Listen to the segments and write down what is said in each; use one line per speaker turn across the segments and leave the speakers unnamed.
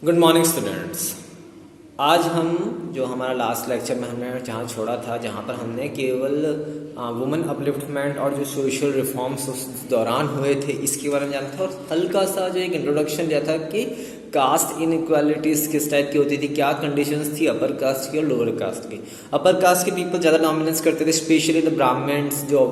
Good morning students. आज हम जो हमारा लास्ट लेक्चर में हमने जहाँ छोड़ा था, जहाँ पर हमने केवल वुमेन अपलिफ्टमेंट और जो सोशल रिफॉर्म्स उस दौरान हुए थे इसके बारे में जाना था और हल्का सा जो एक इंट्रोडक्शन दिया था कि कास्ट इनइक्वालिटीज़ किस टाइप की होती थी, क्या कंडीशंस थी अपर कास्ट की और लोअर कास्ट की। अपर कास्ट के पीपल ज़्यादा डोमिनेंस करते थे, स्पेशली द ब्राह्मण्स जो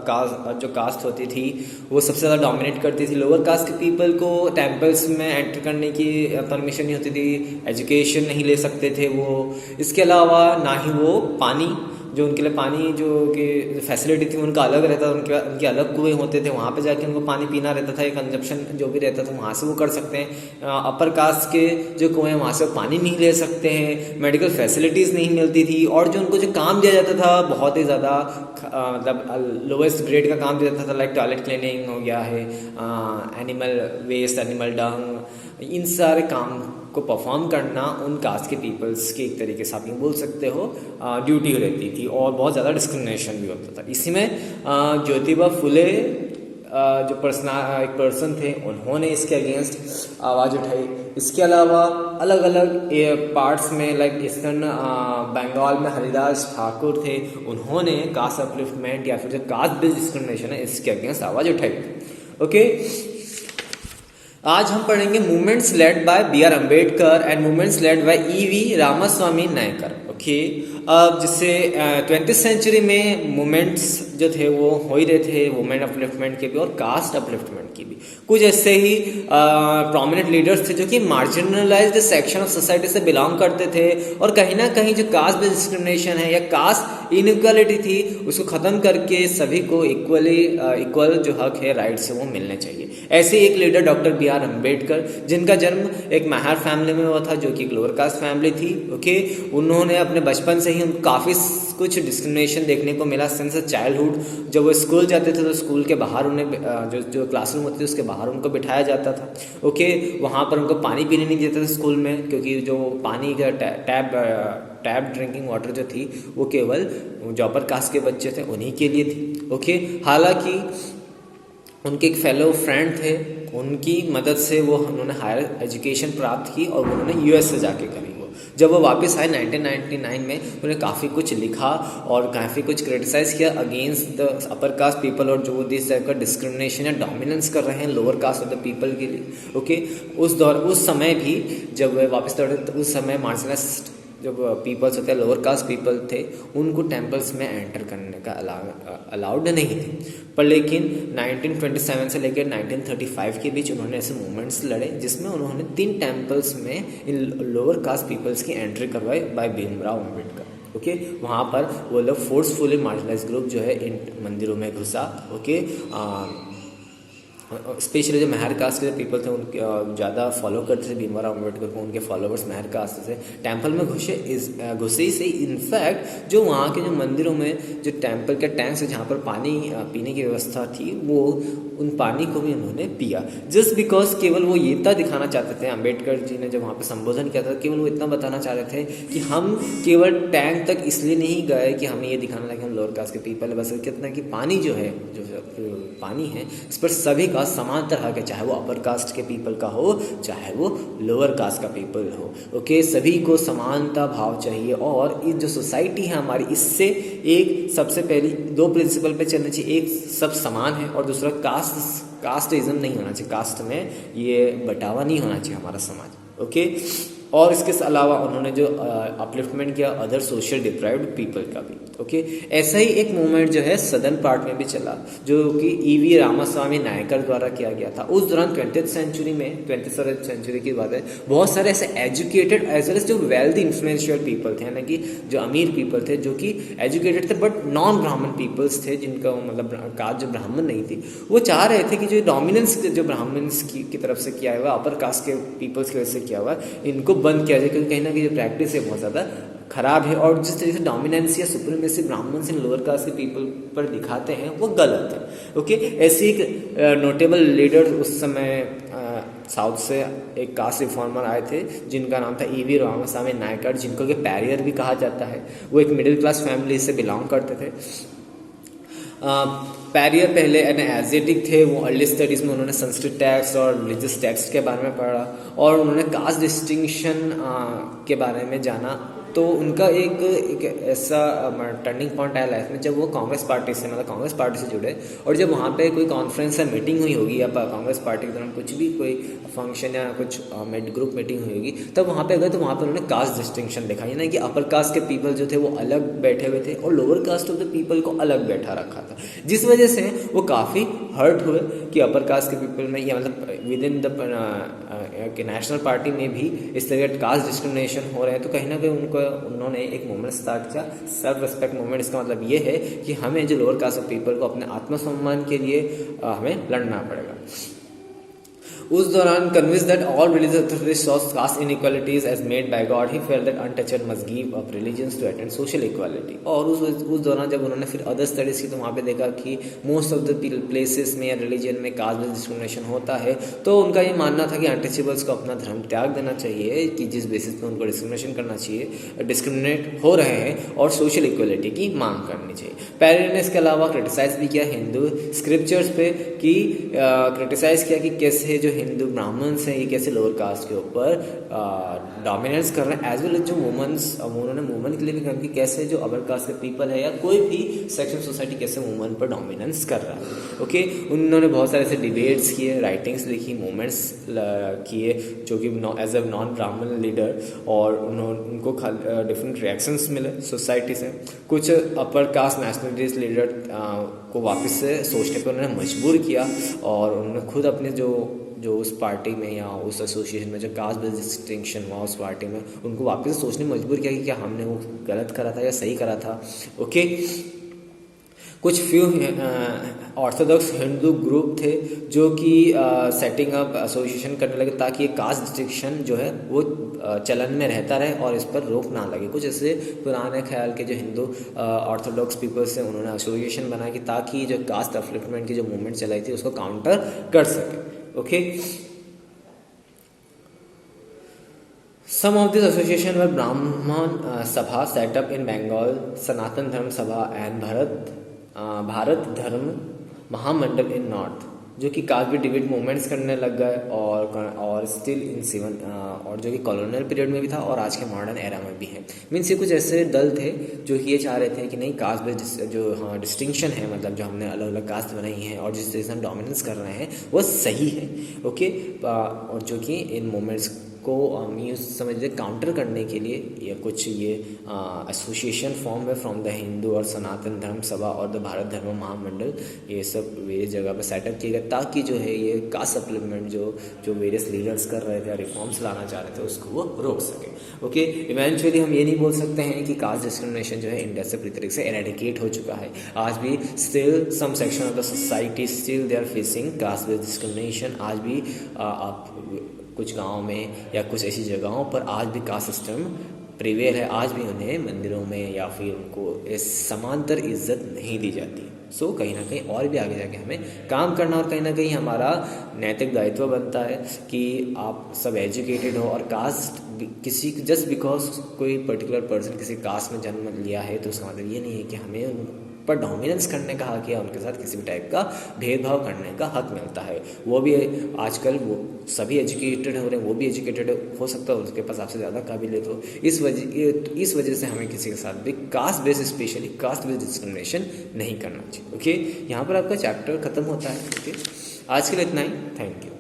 कास्ट होती थी वो सबसे ज़्यादा डोमिनेट करती थी। लोअर कास्ट के पीपल को टेम्पल्स में एंटर करने की परमिशन नहीं होती थी, एजुकेशन नहीं ले सकते थे वो। इसके अलावा ना ही वो पानी, जो उनके लिए पानी जो कि फैसिलिटी थी उनका अलग रहता था, उनके अलग कुएं होते थे, वहाँ पे जाके उनको पानी पीना रहता था, कंजप्शन जो भी रहता था वहाँ से वो कर सकते हैं। अपर कास्ट के जो कुएं वहाँ से पानी नहीं ले सकते हैं, मेडिकल फैसिलिटीज़ नहीं मिलती थी और जो उनको जो काम दिया जाता था बहुत ही ज़्यादा मतलब लोवेस्ट ग्रेड का काम दिया जाता था, लाइक टॉयलेट क्लीनिंग हो गया है, एनिमल वेस्ट, एनिमल डंग, इन सारे काम को परफॉर्म करना उन कास्ट के पीपल्स की एक तरीके से आप ये बोल सकते हो ड्यूटी रहती थी और बहुत ज़्यादा डिस्क्रिमिनेशन भी होता था। इसी में ज्योतिबा फुले जो एक पर्सन थे उन्होंने इसके अगेंस्ट आवाज़ उठाई। इसके अलावा अलग अलग पार्ट्स में लाइक ईस्टर्न बंगाल में हरिदास ठाकुर थे, उन्होंने कास्ट अपलिफ्टमेंट या फिर जो कास्ट बेस्ड डिस्क्रिमिनेशन है इसके अगेंस्ट आवाज़ उठाई। ओके, आज हम पढ़ेंगे movements led by B R. Ambedkar and movements led by E V. Ramaswamy Naicker. Okay, अब जैसे 20th सेंचुरी में मूवमेंट्स जो थे वो हो ही रहे थे, वुमेन अपलिफ्टमेंट के भी और कास्ट अपलिफ्टमेंट की भी। कुछ ऐसे ही प्रोमिनेंट लीडर्स थे जो कि मार्जिनलाइज्ड सेक्शन ऑफ सोसाइटी से बिलोंग करते थे और कहीं ना कहीं जो कास्ट बेस्ड डिस्क्रिमिनेशन है या कास्ट इनइक्वालिटी थी उसको ख़त्म करके सभी को इक्वल जो हक है, राइट्स है वो मिलने चाहिए। ऐसे एक लीडर डॉक्टर बी.आर. अम्बेडकर, जिनका जन्म एक महार फैमिली में हुआ था जो कि एक लोअर कास्ट फैमिली थी। ओके, उन्होंने अपने बचपन से ही उनको काफ़ी कुछ डिस्क्रिमिनेशन देखने को मिला सिंस चाइल्डहुड। जब वो स्कूल जाते थे तो स्कूल के बाहर उन्हें जो क्लासरूम होती थी उसके बाहर उनको बिठाया जाता था। ओके, वहाँ पर उनको पानी पीने नहीं देते थे स्कूल में, क्योंकि जो पानी का टैप ड्रिंकिंग वाटर जो थी वो केवल जो अपर कास्ट के बच्चे थे उन्हीं के लिए थी। ओके, हालांकि उनके एक फेलो फ्रेंड थे, उनकी मदद से उन्होंने हायर एजुकेशन प्राप्त की और उन्होंने यूएस से जाके करी। जब वो वापस आए 1999 में उन्हें काफ़ी कुछ लिखा और काफ़ी कुछ क्रिटिसाइज़ किया against the upper caste people और जो दिस टाइप का डिस्क्रिमिनेशन या डोमिनेंस कर रहे हैं lower caste of the people के लिए। ओके, उस समय भी जब वे वापस लौटे तो उस समय मार्जिनलाइज्ड जो पीपल्स होते हैं, लोअर कास्ट पीपल थे, उनको टेम्पल्स में एंटर करने का अलाउड नहीं थे। पर लेकिन 1927 से लेकर 1935 के बीच उन्होंने ऐसे मूवमेंट्स लड़े जिसमें उन्होंने 3 टेम्पल्स में इन लोअर कास्ट पीपल्स की एंट्री करवाई बाय भीमराव अम्बेडकर। ओके, वहाँ पर वो लोग फोर्सफुली मार्जिनलाइज ग्रुप जो है इन मंदिरों में घुसा। ओके, स्पेशली जो महर कास्ट के पीपल थे उनके ज़्यादा फॉलो करते थे भीमराव अम्बेडकर को, उनके फॉलोवर्स महर कास्ट से टेम्पल में घुसे ही से इनफैक्ट जो वहाँ के जो मंदिरों में जो टेम्पल के टैंक्स है जहाँ पर पानी पीने की व्यवस्था थी वो उन पानी को भी उन्होंने पिया, जस्ट बिकॉज केवल वो ये इतना दिखाना चाहते थे। अम्बेडकर जी ने जब वहाँ पे संबोधन किया था केवल वो इतना बताना चाह रहे थे कि हम केवल टैंक तक इसलिए नहीं गए कि हमें ये दिखाना था कि हम लोअर कास्ट के पीपल है, बस कितना कि पानी जो है जो पानी है इस पर सभी का समान तरह के, चाहे वो अपर कास्ट के पीपल का हो चाहे वो लोअर कास्ट का पीपल हो। ओके, सभी को समानता भाव चाहिए और ये जो सोसाइटी है हमारी इससे एक सबसे पहली 2 प्रिंसिपल पे चलना चाहिए, एक सब समान है और दूसरा कास्टिज्म नहीं होना चाहिए, कास्ट में ये बटावा नहीं होना चाहिए हमारा समाज। ओके, और इसके अलावा उन्होंने जो अपलिफ्टमेंट किया अदर सोशल डिप्राइव्ड पीपल का भी। ओके, ऐसा ही एक मूवमेंट जो है सदर्न पार्ट में भी चला जो कि ई.वी. रामास्वामी नायकर द्वारा किया गया था। उस दौरान 20th सेंचुरी की बात है, बहुत सारे ऐसे एजुकेटेड एज वेल एज जो वेल्दी इन्फ्लुएंशियल पीपल थे, यानी कि जो अमीर पीपल थे जो कि एजुकेटेड थे बट नॉन ब्राह्मण पीपल्स थे, जिनका मतलब कास्ट जो ब्राह्मण नहीं थी, वो चाह रहे थे कि जो डोमिनेंस जो ब्राह्मण्स की तरफ से किया हुआ अपर कास्ट के पीपल्स की वजह से किया हुआ इनको बंद किया जाए, क्योंकि कहीं ना कहीं जो प्रैक्टिस है बहुत ज़्यादा खराब है और जिस तरीके से डोमिनेंस या supremacy Brahmins in lower caste के पीपल पर दिखाते हैं वो गलत है। ओके, ऐसे एक नोटेबल लीडर उस समय साउथ से एक कास्ट रिफॉर्मर आए थे जिनका नाम था ई.वी. रामास्वामी नायकर, जिनको कि पैरियर भी कहा जाता है। वो एक मिडिल क्लास फैमिली से बिलोंग करते थे। पैरियर पहले एशियाटिक थे, वो अर्ली स्टडीज़ में उन्होंने संस्कृत टेक्स्ट और रिलीजियस टेक्स्ट के बारे में पढ़ा और उन्होंने कास्ट डिस्टिंक्शन के बारे में जाना। तो उनका एक ऐसा टर्निंग पॉइंट आया लाइफ में जब वो कांग्रेस पार्टी से जुड़े और जब वहाँ पे कोई कॉन्फ्रेंस या मीटिंग हुई होगी या कांग्रेस पार्टी के दौरान कुछ भी कोई फंक्शन या कुछ ग्रुप मीटिंग हुई होगी, तब वहाँ पे गए तो वहाँ पे उन्होंने कास्ट डिस्टिंक्शन देखा, यानी कि अपर कास्ट के पीपल जो थे वो अलग बैठे हुए थे और lower caste of the people को अलग बैठा रखा था, जिस वजह से वो काफ़ी हर्ट हुए कि अपर कास्ट के पीपल में या मतलब with in the national party में भी इस तरह का कास्ट डिस्क्रिमिनेशन हो रहे हैं। तो कहीं ना कहीं उन्होंने एक मूवमेंट स्टार्ट किया, सेल्फ रिस्पेक्ट मूवमेंट। इसका मतलब ये है कि हमें जो लोअर कास्ट ऑफ पीपल को अपने आत्मसम्मान के लिए हमें लड़ना पड़ेगा। उस दौरान convince that all religious authorities saw caste inequalities as made by God, he felt that untouched must give up religions to attend social equality. और उस दौरान जब उन्होंने फिर अदर स्टडीज़ की तो वहाँ पे देखा कि मोस्ट ऑफ द प्लेसेस में या रिलीजन में कास्ट बेस्ड डिस्क्रिमिनेशन होता है। तो उनका ये मानना था कि अनटचेबल्स को अपना धर्म त्याग देना चाहिए, कि जिस बेसिस पे उनको डिस्क्रिमिनेशन करना चाहिए, डिस्क्रिमिनेट हो रहे हैं, और सोशल इक्वालिटी की मांग करनी चाहिए। पैरियर ने इसके अलावा क्रिटिसाइज भी किया हिंदू स्क्रिप्चर्स पे, कि क्रिटिसाइज किया कि कैसे जो हिंदू ब्राह्मण्स हैं ये कैसे लोअर कास्ट के ऊपर डोमिनेंस कर रहे हैं, एज वेल एज जो उन्होंने वुमन के लिए भी कहा कि कैसे जो अपर कास्ट के पीपल है या कोई भी सेक्शन सोसाइटी कैसे वुमन पर डोमिनेंस कर रहा है। ओके, उन्होंने बहुत सारे ऐसे डिबेट्स किए, राइटिंग्स लिखी, मूवमेंट्स किए जो कि एज ए नॉन ब्राह्मण लीडर, और उनको डिफरेंट रिएक्शंस मिले सोसाइटी से। कुछ अपर कास्ट नेशनलिस्ट लीडर को वापस से सोचने पर उन्होंने मजबूर किया और उन्होंने खुद अपने जो उस पार्टी में या उस एसोसिएशन में जो कास्ट बेस्ड डिस्टिंक्शन हुआ उस पार्टी में, उनको वापस से सोचने मजबूर किया कि क्या हमने वो गलत करा था या सही करा था। ओके, कुछ फ्यू ऑर्थोडॉक्स हिंदू ग्रुप थे जो कि सेटिंग अप एसोसिएशन करने लगे ताकि ये कास्ट डिस्टिंक्शन जो है वो चलन में रहता रहे और इस पर रोक ना लगे। कुछ ऐसे पुराने ख्याल के जो हिंदू ऑर्थोडॉक्स पीपल्स हैं उन्होंने एसोसिएशन बनाया कि ताकि जो कास्ट अपलिफ्टमेंट की जो मूवमेंट चलाई थी उसको काउंटर कर सके। Okay, some of these association were Brahman Sabha set up in Bengal, Sanatan Dharm Sabha and Bharat धर्म महामंडल इन नॉर्थ, जो कि काफ़ी डिबेट मूवमेंट्स करने लग गए और स्टिल इन सिवन और जो कि कॉलोनियल पीरियड में भी था और आज के मॉडर्न एरा में भी है। मीन्स ये कुछ ऐसे दल थे जो कि ये चाह रहे थे कि नहीं, कास्ट बेस्ड जो डिस्टिंक्शन है, मतलब जो हमने अलग अलग कास्ट बनाई है और जिस तरह से हम डोमिनेंस कर रहे हैं वो सही है। ओके, और जो कि इन मूवमेंट्स को यूँ समझते काउंटर करने के लिए या कुछ ये एसोसिएशन फॉर्म है फ्रॉम द हिंदू और सनातन धर्म सभा और द भारत धर्म महामंडल, ये सब वेरियस जगह पर सेटअप किया गया ताकि जो है ये कास्ट सप्लीमेंट जो वेरियस लीडर्स कर रहे थे, रिफॉर्म्स लाना चाह रहे थे, उसको वो रोक सके। ओके, इवेंचुअली हम ये नहीं बोल सकते हैं कि कास्ट डिस्क्रिमिनेशन जो है इंडिया से पूरी तरीके से एरेडिकेट हो चुका है। आज भी still some section of the society still they are facing caste based discrimination. आज भी आप कुछ गाँव में या कुछ ऐसी जगहों पर आज भी कास्ट सिस्टम प्रिवेल है। आज भी उन्हें मंदिरों में या फिर उनको समांतर इज्जत नहीं दी जाती। सो कहीं ना कहीं और भी आगे जाके हमें काम करना और कहीं ना कहीं हमारा नैतिक दायित्व बनता है कि आप सब एजुकेटेड हो और कास्ट किसी जस्ट बिकॉज कोई पर्टिकुलर पर्सन किसी कास्ट में जन्म लिया है तो उसका मतलब ये नहीं है कि हमें उन पर डोमिनेंस करने का हक या उनके साथ किसी भी टाइप का भेदभाव करने का हक मिलता है। वो भी आजकल वो सभी एजुकेटेड हो रहे हैं, वो भी एजुकेटेड हो सकता है उसके पास आपसे ज़्यादा काबिलियत हो। इस वजह से हमें किसी के साथ भी caste based specially cast based discrimination नहीं करना चाहिए। ओके, यहाँ पर आपका चैप्टर खत्म होता है। ओके, आज के लिए इतना ही। Thank you.